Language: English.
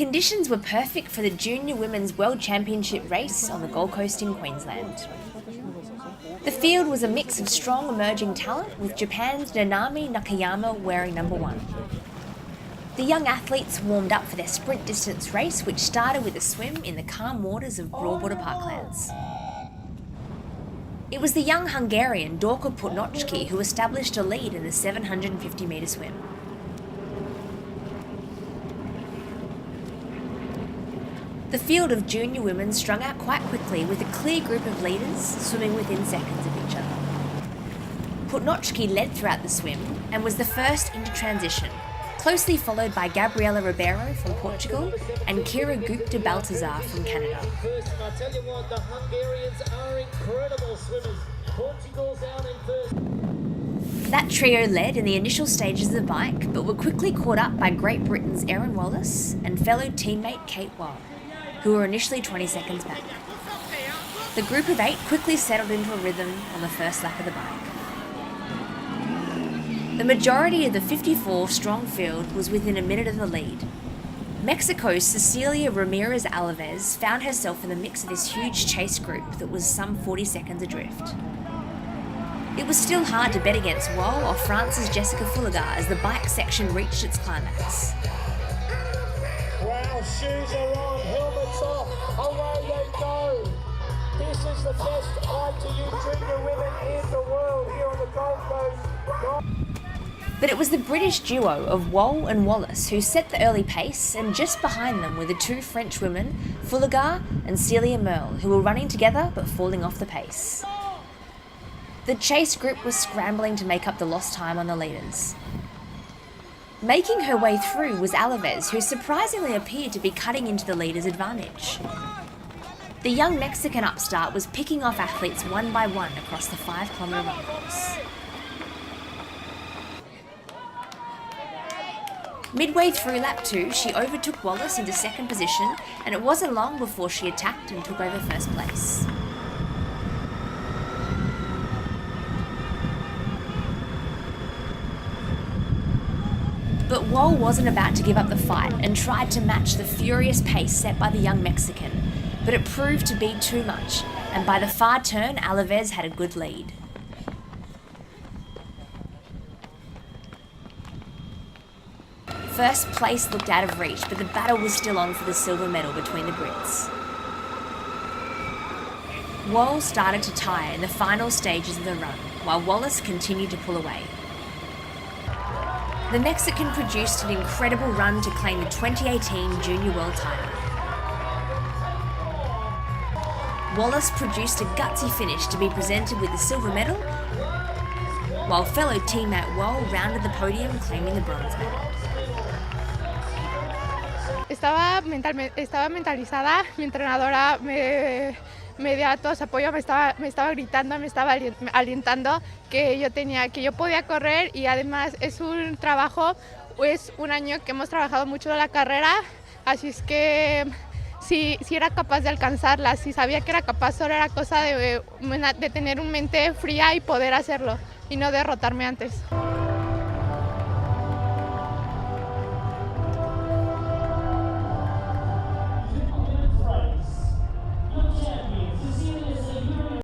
Conditions were perfect for the Junior Women's World Championship race on the Gold Coast in Queensland. The field was a mix of strong emerging talent, with Japan's Nanami Nakayama wearing number 1. The young athletes warmed up for their sprint distance race, which started with a swim in the calm waters of Broadwater Parklands. It was the young Hungarian Dorka Putnocki who established a lead in the 750-metre swim. The field of junior women strung out quite quickly, with a clear group of leaders swimming within seconds of each other. Putnocki led throughout the swim and was the first into transition, closely followed by Gabriela Ribeiro from Portugal and Kira Gupta Baltazar from Canada. I tell you what, the Hungarians are incredible swimmers. Portugal's out in first. That trio led in the initial stages of the bike, but were quickly caught up by Great Britain's Erin Wallace and fellow teammate Kate Wall, who were initially 20 seconds back. The group of 8 quickly settled into a rhythm on the first lap of the bike. The majority of the 54-strong field was within a minute of the lead. Mexico's Cecilia Ramirez Alaves found herself in the mix of this huge chase group that was some 40 seconds adrift. It was still hard to bet against Wall or France's Jessica Fulligar as the bike section reached its climax. Wow, shoes are on, helmets off, away they go. This is the best ITU junior women in the world here on the Gold Coast. But it was the British duo of Wall and Wallace who set the early pace, and just behind them were the 2 French women, Fulligar and Celia Merle, who were running together but falling off the pace. The chase group was scrambling to make up the lost time on the leaders. Making her way through was Alaves, who surprisingly appeared to be cutting into the leaders' advantage. The young Mexican upstart was picking off athletes one by one across the 5-kilometre run course. Midway through lap 2, she overtook Wallace into second position, and it wasn't long before she attacked and took over first place. But Wall wasn't about to give up the fight and tried to match the furious pace set by the young Mexican, but it proved to be too much, and by the far turn, Alaves had a good lead. First place looked out of reach, but the battle was still on for the silver medal between the Brits. Wall started to tire in the final stages of the run, while Wallace continued to pull away. The Mexican produced an incredible run to claim the 2018 Junior World title. Wallace produced a gutsy finish to be presented with the silver medal, while fellow teammate Wall rounded the podium claiming the bronze medal. Estaba mentalizada, mi entrenadora me dio todo su apoyo, me estaba gritando, me estaba alentando que yo podía correr, y además es un trabajo, es un año que hemos trabajado mucho la carrera, así es que si era capaz de alcanzarla, si sabía que era capaz, solo era cosa de tener una mente fría y poder hacerlo y no derrotarme antes.